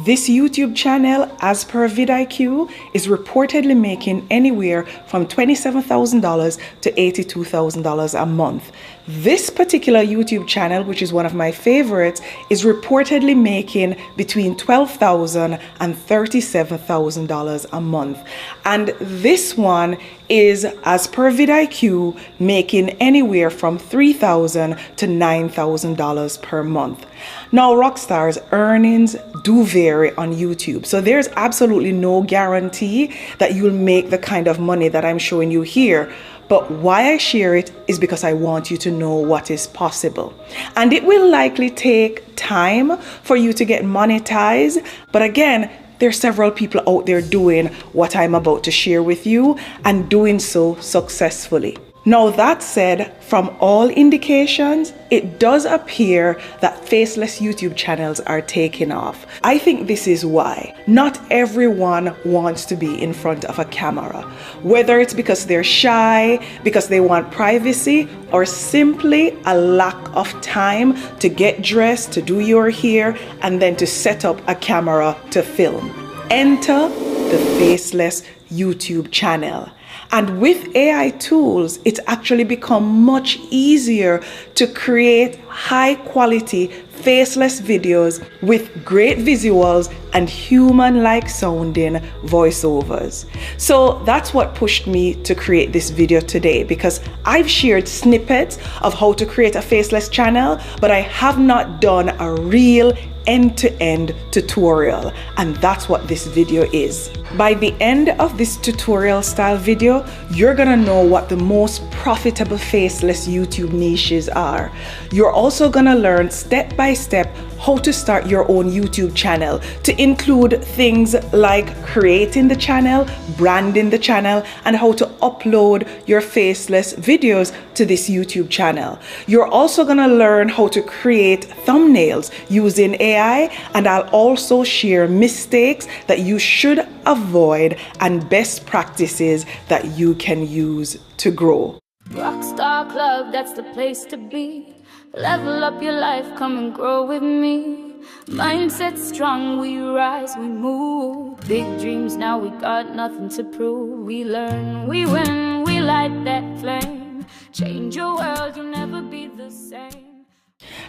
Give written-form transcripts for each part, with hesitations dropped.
This YouTube channel, as per vidIQ, is reportedly making anywhere from $27,000 to $82,000 a month. This particular YouTube channel, which is one of my favorites, is reportedly making between $12,000 and $37,000 a month. And this one is, as per vidIQ, making anywhere from $3,000 to $9,000 per month. Now, Rockstar's earnings do vary on YouTube, so there's absolutely no guarantee that you'll make the kind of money that I'm showing you here. But why I share it is because I want you to know what is possible. And it will likely take time for you to get monetized. But again, there are several people out there doing what I'm about to share with you and doing so successfully. Now, that said, from all indications, it does appear that faceless YouTube channels are taking off. I think this is why. Not everyone wants to be in front of a camera, whether it's because they're shy, because they want privacy, or simply a lack of time to get dressed, to do your hair, and then to set up a camera to film. Enter the faceless YouTube channel. And with AI tools, it's actually become much easier to create high quality faceless videos with great visuals and human-like sounding voiceovers. So that's what pushed me to create this video today, because I've shared snippets of how to create a faceless channel, but I have not done a real end-to-end tutorial, and that's what this video is. By the end of this tutorial style video, you're gonna know what the most profitable faceless YouTube niches are. You're also gonna learn step by step how to start your own YouTube channel, to include things like creating the channel, branding the channel, and how to upload your faceless videos to this YouTube channel. You're also gonna learn how to create thumbnails using AI, and I'll also share mistakes that you should avoid and best practices that you can use to grow. Rockstar Club, that's the place to be. Level up your life, come and grow with me. Mindset strong, we rise, we move. Big dreams, now we got nothing to prove. We learn, we win, we light that flame. Change your world, you'll never be the same.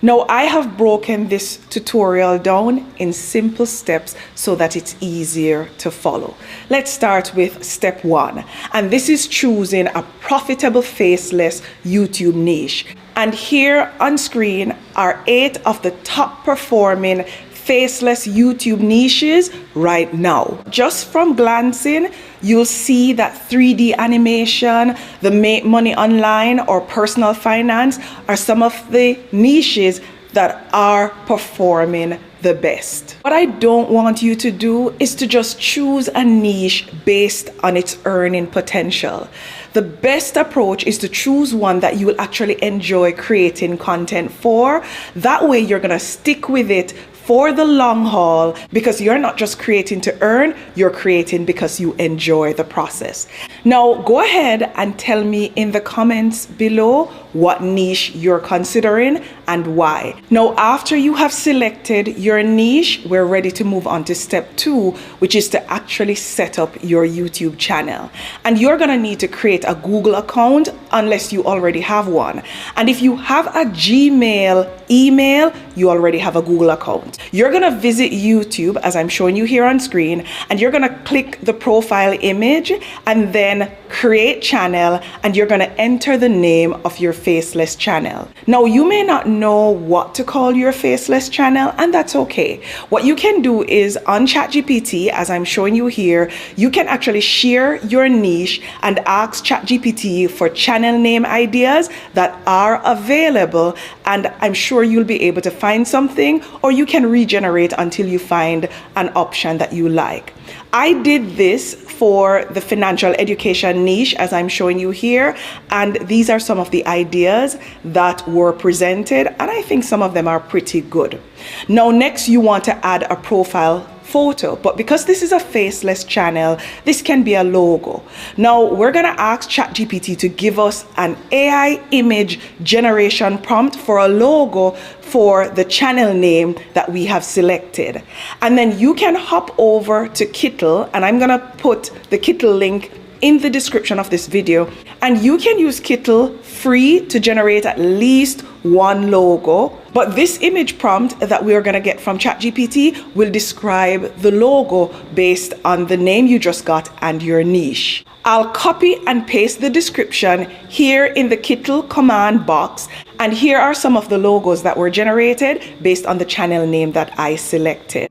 Now, I have broken this tutorial down in simple steps so that it's easier to follow. Let's start with step one, and this is choosing a profitable faceless YouTube niche. And here on screen are 8 of the top performing faceless YouTube niches right now. Just from glancing, you'll see that 3D animation, the make money online, or personal finance are some of the niches that are performing the best. What I don't want you to do is to just choose a niche based on its earning potential. The best approach is to choose one that you will actually enjoy creating content for. That way you're gonna stick with it for the long haul, because you're not just creating to earn, you're creating because you enjoy the process. Now, go ahead and tell me in the comments below what niche you're considering and why. Now, after you have selected your niche, we're ready to move on to step 2, which is to actually set up your YouTube channel. And you're gonna need to create a Google account unless you already have one. And if you have a Gmail email, you already have a Google account. You're gonna visit YouTube, as I'm showing you here on screen, and you're gonna click the profile image and then create channel, and you're gonna enter the name of your faceless channel. Now, you may not know what to call your faceless channel, and that's okay. What you can do is on ChatGPT, as I'm showing you here, you can actually share your niche and ask ChatGPT for channel name ideas that are available, and I'm sure you'll be able to find something, or you can regenerate until you find an option that you like. I did this for the financial education niche, as I'm showing you here, and these are some of the ideas that were presented, and I think some of them are pretty good. Now, next you want to add a profile photo. But because this is a faceless channel, this can be a logo. Now we're gonna ask ChatGPT to give us an AI image generation prompt for a logo for the channel name that we have selected. And then you can hop over to Kittle, and I'm gonna put the Kittle link in the description of this video, and you can use Kittle free to generate at least one logo. But this image prompt that we are going to get from ChatGPT will describe the logo based on the name you just got and your niche. I'll copy and paste the description here in the Kittle command box, and here are some of the logos that were generated based on the channel name that I selected.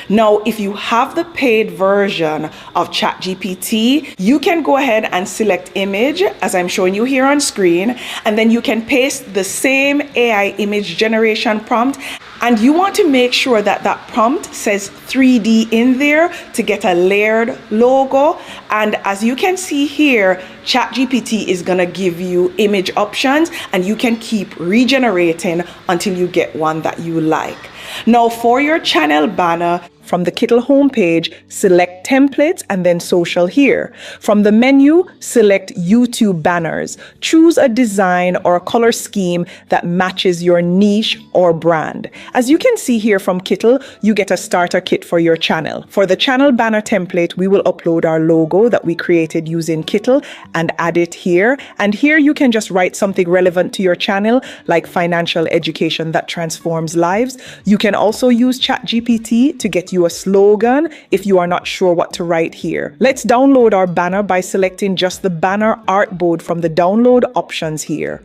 Now, if you have the paid version of ChatGPT, you can go ahead and select image, as I'm showing you here on screen, and then you can paste the same AI image generation prompt. And you want to make sure that that prompt says 3D in there to get a layered logo. And as you can see here, ChatGPT is going to give you image options, and you can keep regenerating until you get one that you like. Now, for your channel banner, from the Kittle homepage, select templates and then social here. From the menu, select YouTube banners. Choose a design or a color scheme that matches your niche or brand. As you can see here from Kittle, you get a starter kit for your channel. For the channel banner template, we will upload our logo that we created using Kittle and add it here. And here you can just write something relevant to your channel, like financial education that transforms lives. You can also use ChatGPT to get you a slogan if you are not sure what to write here. Let's download our banner by selecting just the banner artboard from the download options here.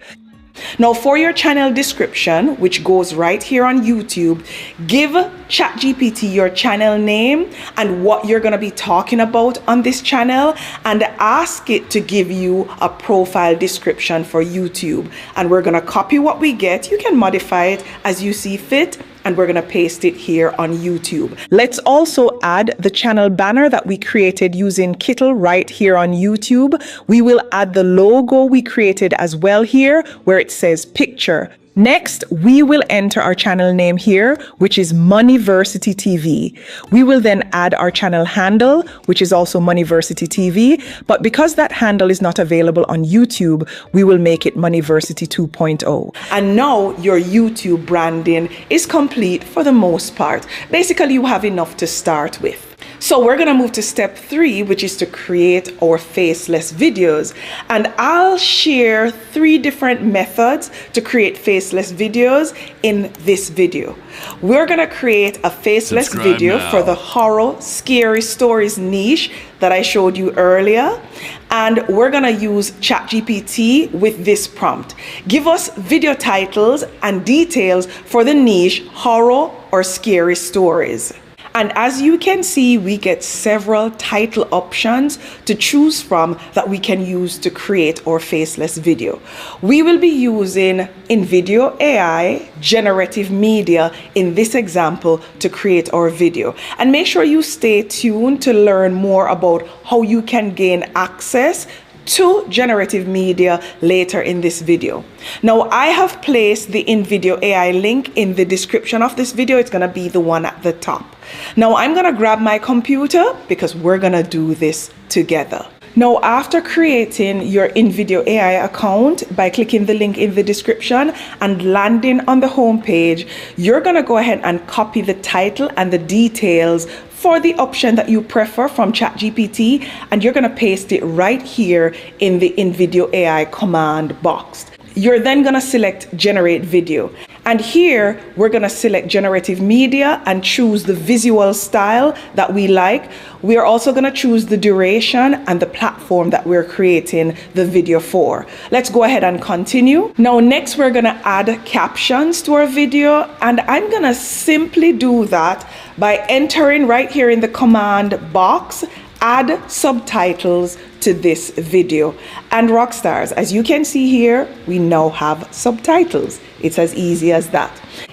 Now, for your channel description, which goes right here on YouTube, give ChatGPT your channel name and what you're going to be talking about on this channel, and ask it to give you a profile description for YouTube. And we're going to copy what we get. You can modify it as you see fit, and we're going to paste it here on YouTube. Let's also add the channel banner that we created using Kittle right here on YouTube. We will add the logo we created as well here, where it says picture. Next, we will enter our channel name here, which is Moneyversity TV. We will then add our channel handle, which is also Moneyversity TV. But because that handle is not available on YouTube, we will make it Moneyversity 2.0. And now your YouTube branding is complete for the most part. Basically, you have enough to start with. So we're going to move to step 3, which is to create our faceless videos. And I'll share 3 different methods to create faceless videos in this video. We're going to create a faceless video for the horror, scary stories niche that I showed you earlier. And we're going to use ChatGPT with this prompt. Give us video titles and details for the niche horror or scary stories. And as you can see, we get several title options to choose from that we can use to create our faceless video. We will be using InVideo AI generative media in this example to create our video. And make sure you stay tuned to learn more about how you can gain access to generative media later in this video. Now, I have placed the InVideo AI link in the description of this video. It's going to be the one at the top. Now, I'm going to grab my computer because we're going to do this together. Now, after creating your InVideo AI account by clicking the link in the description and landing on the home page, you're going to go ahead and copy the title and the details for the option that you prefer from ChatGPT, and you're going to paste it right here in the InVideo AI command box. You're then going to select generate video. And here we're going to select generative media and choose the visual style that we like. We are also going to choose the duration and the platform that we're creating the video for. Let's go ahead and continue. Now, next we're going to add captions to our video, and I'm going to simply do that by entering right here in the command box, add subtitles to this video. And rock stars, as you can see here, we now have subtitles. It's as easy as that.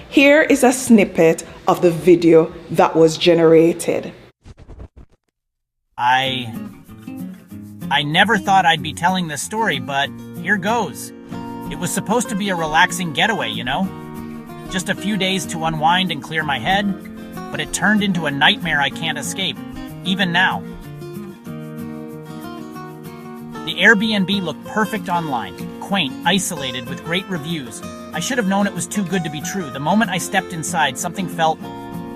Here is a snippet of the video that was generated. I never thought I'd be telling this story, but here goes. It was supposed to be a relaxing getaway, you know? Just a few days to unwind and clear my head, but it turned into a nightmare I can't escape, even now. The Airbnb looked perfect online, quaint, isolated, with great reviews. I should have known it was too good to be true. The moment I stepped inside, something felt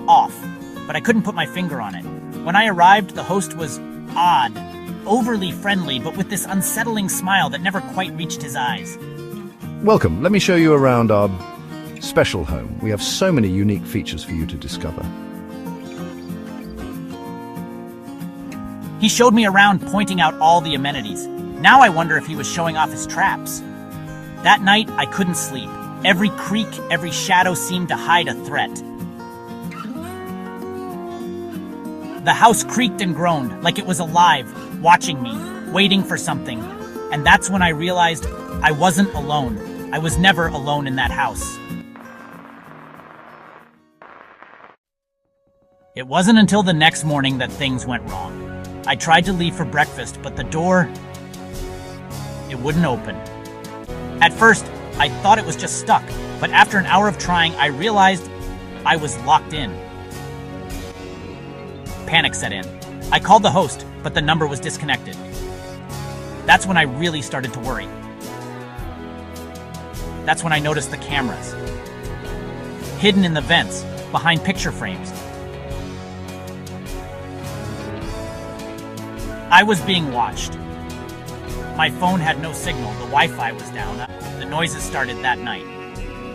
off, but I couldn't put my finger on it. When I arrived, the host was odd, overly friendly, but with this unsettling smile that never quite reached his eyes. Welcome. Let me show you around our special home. We have so many unique features for you to discover. He showed me around, pointing out all the amenities. Now I wonder if he was showing off his traps. That night, I couldn't sleep. Every creak, every shadow seemed to hide a threat. The house creaked and groaned, like it was alive, watching me, waiting for something. And that's when I realized I wasn't alone. I was never alone in that house. It wasn't until the next morning that things went wrong. I tried to leave for breakfast, but the door, it wouldn't open. At first, I thought it was just stuck, but after an hour of trying, I realized I was locked in. Panic set in. I called the host, but the number was disconnected. That's when I really started to worry. That's when I noticed the cameras, hidden in the vents, behind picture frames. I was being watched. My phone had no signal, the Wi-Fi was down. The noises started that night.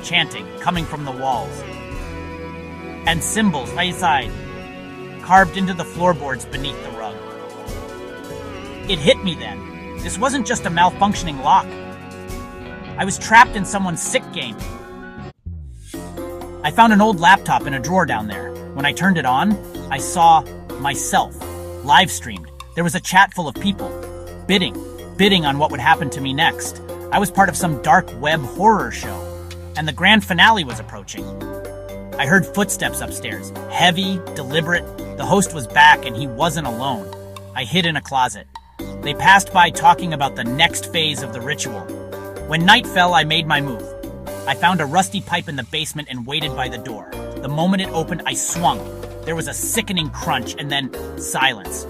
Chanting, coming from the walls. And symbols right side, carved into the floorboards beneath the rug. It hit me then. This wasn't just a malfunctioning lock. I was trapped in someone's sick game. I found an old laptop in a drawer down there. When I turned it on, I saw myself, live streamed. There was a chat full of people, bidding on what would happen to me next. I was part of some dark web horror show, and the grand finale was approaching. I heard footsteps upstairs, heavy, deliberate. The host was back, and he wasn't alone. I hid in a closet. They passed by talking about the next phase of the ritual. When night fell, I made my move. I found a rusty pipe in the basement and waited by the door. The moment it opened, I swung. There was a sickening crunch, and then silence.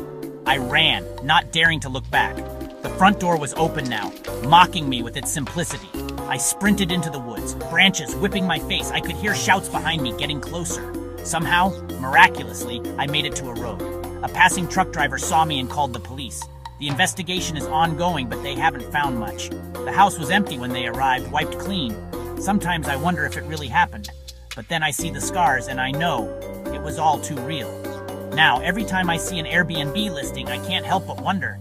I ran, not daring to look back. The front door was open now, mocking me with its simplicity. I sprinted into the woods, branches whipping my face. I could hear shouts behind me getting closer. Somehow, miraculously, I made it to a road. A passing truck driver saw me and called the police. The investigation is ongoing, but they haven't found much. The house was empty when they arrived, wiped clean. Sometimes I wonder if it really happened. But then I see the scars and I know it was all too real. Now, every time I see an Airbnb listing, I can't help but wonder,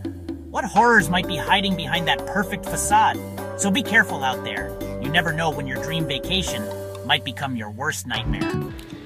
what horrors might be hiding behind that perfect facade? So be careful out there. You never know when your dream vacation might become your worst nightmare.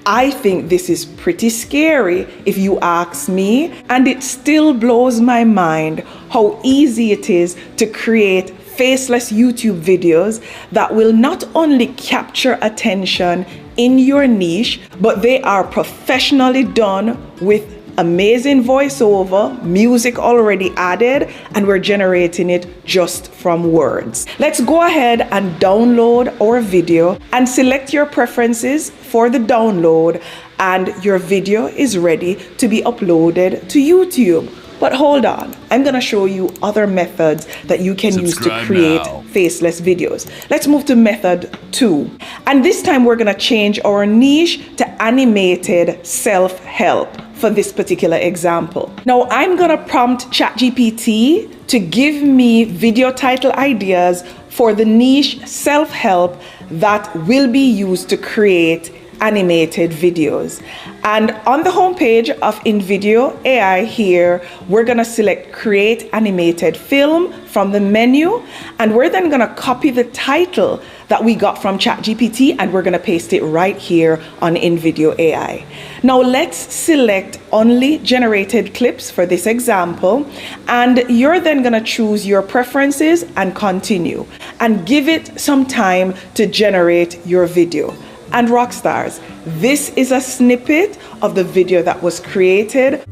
I think this is pretty scary if you ask me, and it still blows my mind how easy it is to create faceless YouTube videos that will not only capture attention in your niche, but they are professionally done with amazing voiceover, music already added, and we're generating it just from words. Let's go ahead and download our video and select your preferences for the download, and your video is ready to be uploaded to YouTube. But hold on, I'm gonna show you other methods that you can use to create faceless videos. Let's move to method 2. And this time we're gonna change our niche to animated self-help for this particular example. Now I'm gonna prompt ChatGPT to give me video title ideas for the niche self-help that will be used to create animated videos. And on the homepage of InVideo AI here, we're gonna select create animated film from the menu, and we're then gonna copy the title that we got from ChatGPT and we're gonna paste it right here on InVideo AI. Now let's select only generated clips for this example, and you're then gonna choose your preferences and continue, and give it some time to generate your video. And rock stars, this is a snippet of the video that was created.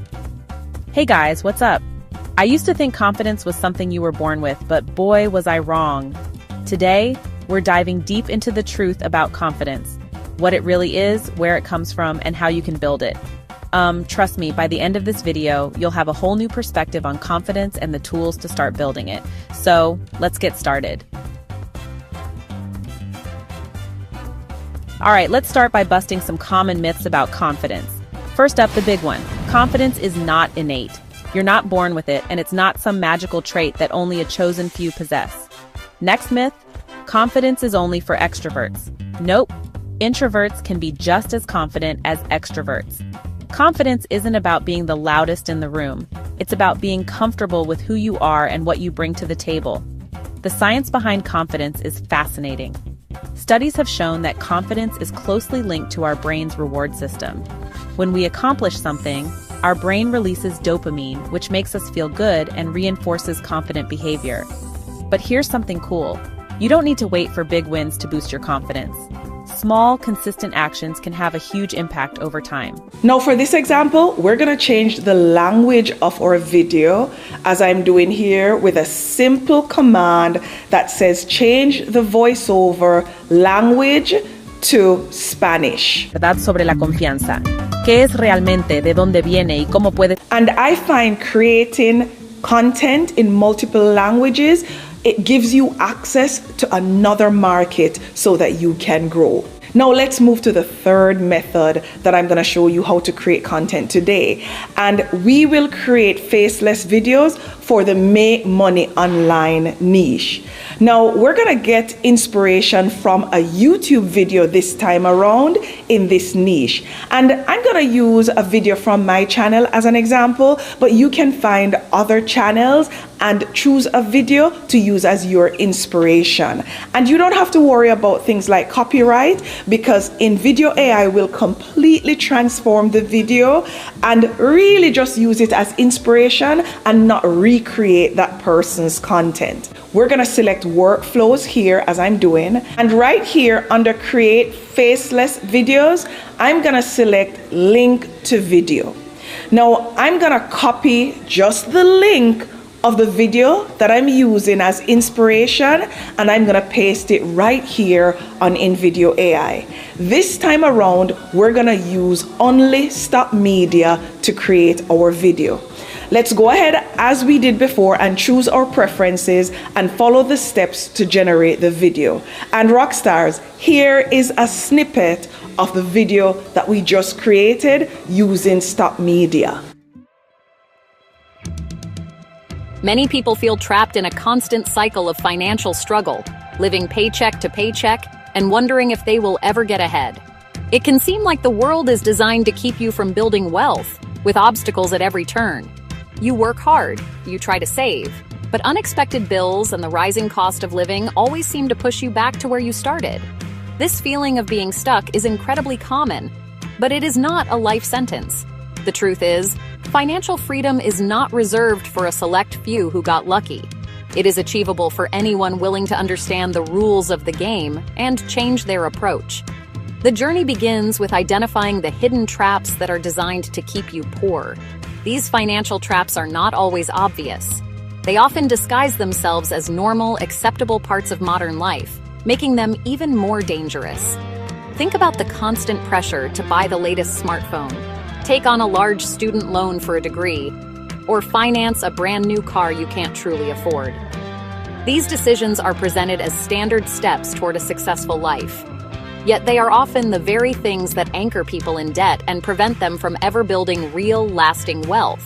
Hey guys, what's up? I used to think confidence was something you were born with, but boy was I wrong. Today, we're diving deep into the truth about confidence, what it really is, where it comes from, and how you can build it. Trust me, by the end of this video, you'll have a whole new perspective on confidence and the tools to start building it. So, let's get started. All right, let's start by busting some common myths about confidence. First up, the big one. Confidence is not innate. You're not born with it, and it's not some magical trait that only a chosen few possess. Next myth, confidence is only for extroverts. Nope, introverts can be just as confident as extroverts. Confidence isn't about being the loudest in the room. It's about being comfortable with who you are and what you bring to the table. The science behind confidence is fascinating. Studies have shown that confidence is closely linked to our brain's reward system. When we accomplish something, our brain releases dopamine, which makes us feel good and reinforces confident behavior. But here's something cool. You don't need to wait for big wins to boost your confidence. Small, consistent actions can have a huge impact over time. Now for this example, we're gonna change the language of our video, as I'm doing here, with a simple command that says change the voiceover language to Spanish. ¿Verdad? Sobre la confianza. ¿Qué es realmente? ¿De dónde viene? ¿Y cómo puede? And I find creating content in multiple languages, it gives you access to another market so that you can grow. Now let's move to the third method that I'm going to show you how to create content today. And we will create faceless videos for the make money online niche. Now we're going to get inspiration from a YouTube video this time around in this niche. And I'm going to use a video from my channel as an example, but you can find other channels and choose a video to use as your inspiration. And you don't have to worry about things like copyright, because InVideo AI will completely transform the video and really just use it as inspiration and not recreate that person's content. We're gonna select workflows here as I'm doing, and right here under create faceless videos, I'm gonna select link to video. Now I'm gonna copy just the link of the video that I'm using as inspiration, and I'm gonna paste it right here on InVideo AI. This time around, we're gonna use only stock media to create our video. Let's go ahead as we did before and choose our preferences and follow the steps to generate the video. And rock stars, here is a snippet of the video that we just created using stock media. Many people feel trapped in a constant cycle of financial struggle, living paycheck to paycheck and wondering if they will ever get ahead. It can seem like the world is designed to keep you from building wealth, with obstacles at every turn. You work hard, you try to save, but unexpected bills and the rising cost of living always seem to push you back to where you started. This feeling of being stuck is incredibly common, but it is not a life sentence. The truth is, financial freedom is not reserved for a select few who got lucky. It is achievable for anyone willing to understand the rules of the game and change their approach. The journey begins with identifying the hidden traps that are designed to keep you poor. These financial traps are not always obvious. They often disguise themselves as normal, acceptable parts of modern life, making them even more dangerous. Think about the constant pressure to buy the latest smartphone, take on a large student loan for a degree, or finance a brand new car you can't truly afford. These decisions are presented as standard steps toward a successful life. Yet they are often the very things that anchor people in debt and prevent them from ever building real, lasting wealth.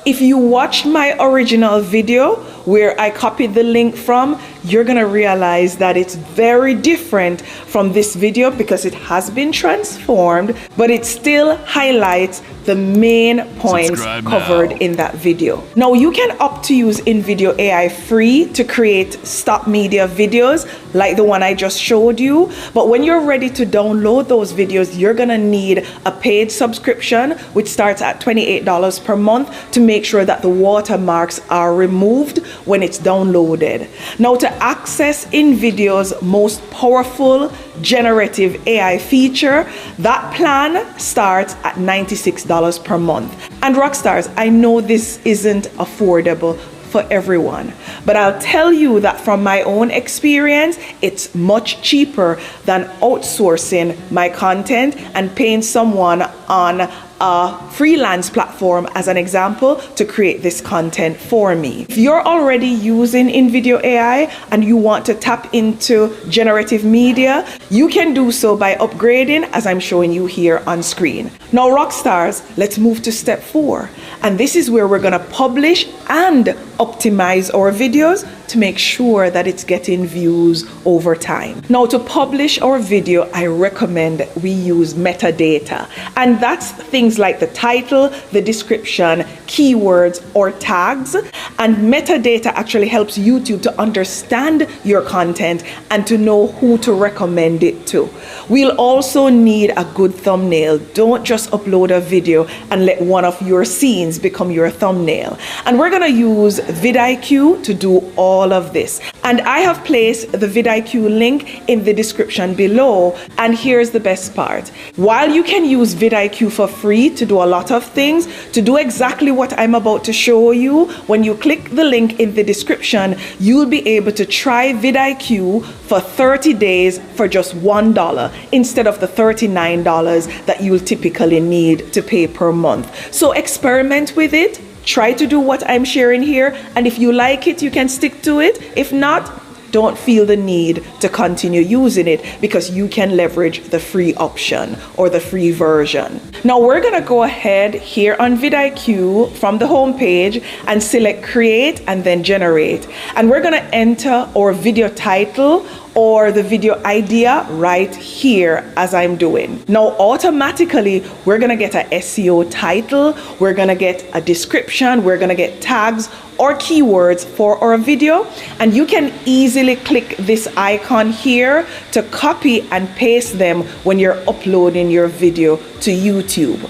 If you watched my original video where I copied the link from, you're gonna realize that it's very different from this video because it has been transformed, but it still highlights the main points covered in that video. Now you can opt to use InVideo AI free to create stock media videos like the one I just showed you, but when you're ready to download those videos, you're gonna need a paid subscription which starts at $28 per month to make sure that the watermarks are removed when it's downloaded. Now to access InVideo's most powerful generative AI feature, that plan starts at $96 per month. And rockstars, I know this isn't affordable for everyone. But I'll tell you that from my own experience, it's much cheaper than outsourcing my content and paying someone on a freelance platform, as an example, to create this content for me. If you're already using InVideo AI and you want to tap into generative media, you can do so by upgrading, as I'm showing you here on screen. Now, rock stars, let's move to step 4. And this is where we're going to publish and optimize our videos to make sure that it's getting views over time. Now, to publish our video, I recommend we use metadata. And that's things like the title, the description, keywords, or tags. And metadata actually helps YouTube to understand your content and to know who to recommend it to. We'll also need a good thumbnail. Don't just upload a video and let one of your scenes become your thumbnail. And we're going to use vidIQ to do all of this. And I have placed the vidIQ link in the description below. And here's the best part. While you can use vidIQ for free to do a lot of things, to do exactly what I'm about to show you, when you click the link in the description, you'll be able to try vidIQ for 30 days for just $1 instead of the $39 that you'll typically need to pay per month. So experiment with it. Try to do what I'm sharing here, and if you like it, you can stick to it. If not, don't feel the need to continue using it, because you can leverage the free option or the free version. Now we're going to go ahead here on vidIQ from the home page and select create and then generate. And we're going to enter our video title or the video idea right here as I'm doing. Now automatically we're gonna get a SEO title, we're gonna get a description, we're gonna get tags or keywords for our video, and you can easily click this icon here to copy and paste them when you're uploading your video to YouTube.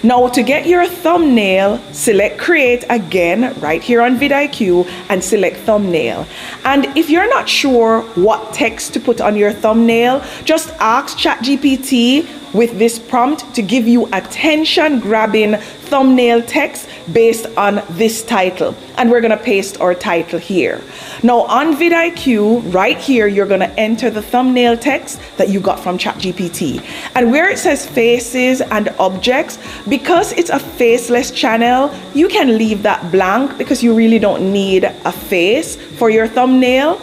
Now to get your thumbnail, select create again right here on vidIQ and select thumbnail. And if you're not sure what text to put on your thumbnail, just ask ChatGPT with this prompt to give you attention-grabbing thumbnail text based on this title. And we're going to paste our title here. Now on vidIQ, right here, you're going to enter the thumbnail text that you got from ChatGPT. And where it says faces and objects, because it's a faceless channel, you can leave that blank because you really don't need a face for your thumbnail.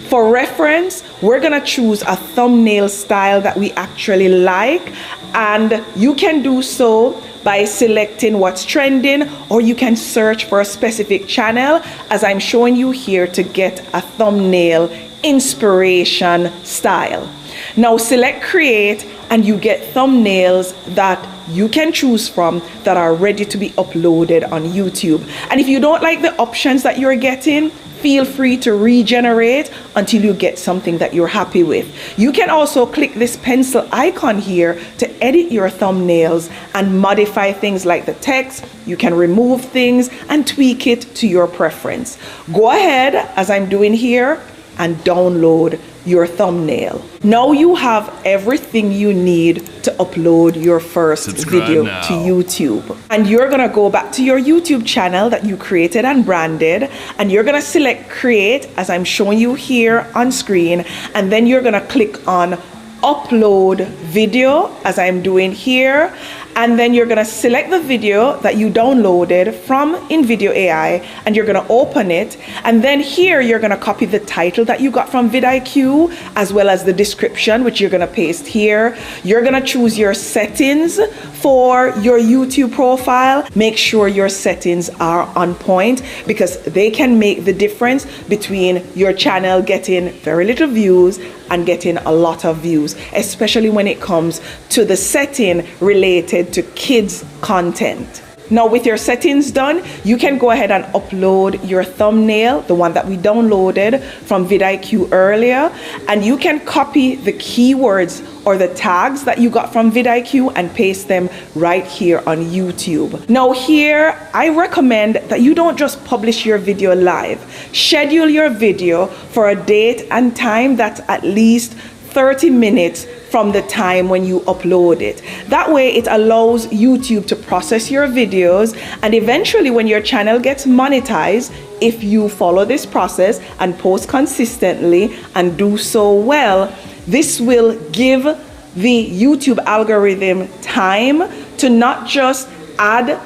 For reference, we're gonna choose a thumbnail style that we actually like, and you can do so by selecting what's trending, or you can search for a specific channel as I'm showing you here to get a thumbnail inspiration style. Now select create and you get thumbnails that you can choose from that are ready to be uploaded on YouTube. And if you don't like the options that you're getting, feel free to regenerate until you get something that you're happy with. You can also click this pencil icon here to edit your thumbnails and modify things like the text. You can remove things and tweak it to your preference. Go ahead, as I'm doing here, and download your thumbnail. Now you have everything you need to upload your first video to YouTube. And you're gonna go back to your YouTube channel that you created and branded, and you're gonna select create as I'm showing you here on screen, and then you're gonna click on upload video as I'm doing here, and then you're going to select the video that you downloaded from InVideo AI and you're going to open it, and then here you're going to copy the title that you got from vidIQ as well as the description, which you're going to paste here. You're going to choose your settings for your YouTube profile. Make sure your settings are on point because they can make the difference between your channel getting very little views and getting a lot of views, especially when it comes to the setting related to kids content. Now with your settings done, you can go ahead and upload your thumbnail, the one that we downloaded from vidIQ earlier, and you can copy the keywords or the tags that you got from vidIQ and paste them right here on YouTube. Now here, I recommend that you don't just publish your video live. Schedule your video for a date and time that's at least 30 minutes from the time when you upload it. That way it allows YouTube to process your videos, and eventually when your channel gets monetized, if you follow this process and post consistently and do so well, this will give the YouTube algorithm time to not just add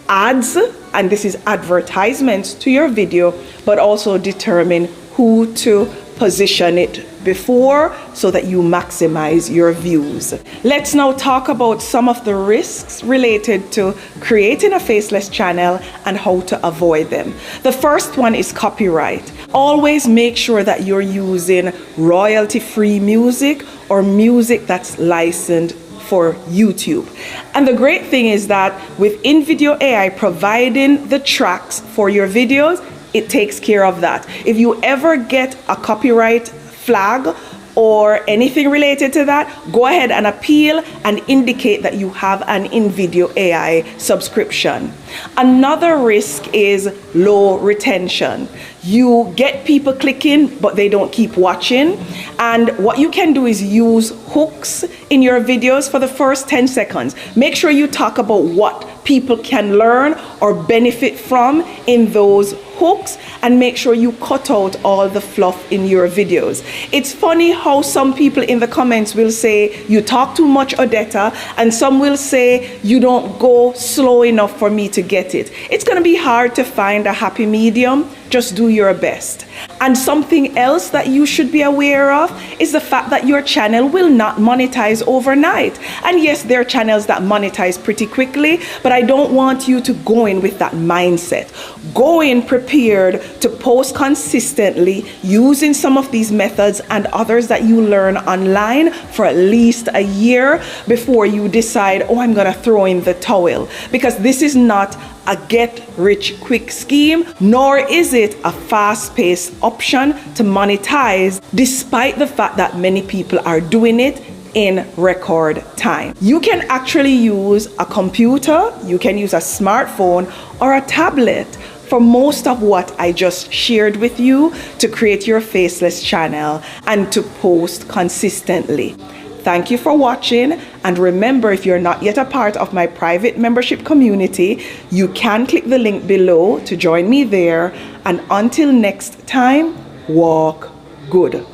ads, and this is advertisements, to your video, but also determine who to position it before so that you maximize your views. Let's now talk about some of the risks related to creating a faceless channel and how to avoid them. The first one is copyright. Always make sure that you're using royalty-free music or music that's licensed for YouTube. And the great thing is that with InVideo AI providing the tracks for your videos, it takes care of that. If you ever get a copyright flag or anything related to that, go ahead and appeal and indicate that you have an InVideo AI subscription. Another risk is low retention. You get people clicking, but they don't keep watching. And what you can do is use hooks in your videos for the first 10 seconds. Make sure you talk about what people can learn or benefit from in those hooks, and make sure you cut out all the fluff in your videos. It's funny how some people in the comments will say you talk too much, Odetta, and some will say you don't go slow enough for me to get it. It's going to be hard to find a happy medium. Just do your best. And something else that you should be aware of is the fact that your channel will not monetize overnight. And yes, there are channels that monetize pretty quickly, but I don't want you to go in with that mindset. Go in prepared to post consistently using some of these methods and others that you learn online for at least a year before you decide, oh, I'm going to throw in the towel. Because this is not a get-rich-quick scheme, nor is it a fast-paced option to monetize, despite the fact that many people are doing it in record time. You can actually use a computer, you can use a smartphone or a tablet for most of what I just shared with you to create your faceless channel and to post consistently. Thank you for watching, and remember, if you're not yet a part of my private membership community, you can click the link below to join me there. And until next time, walk good.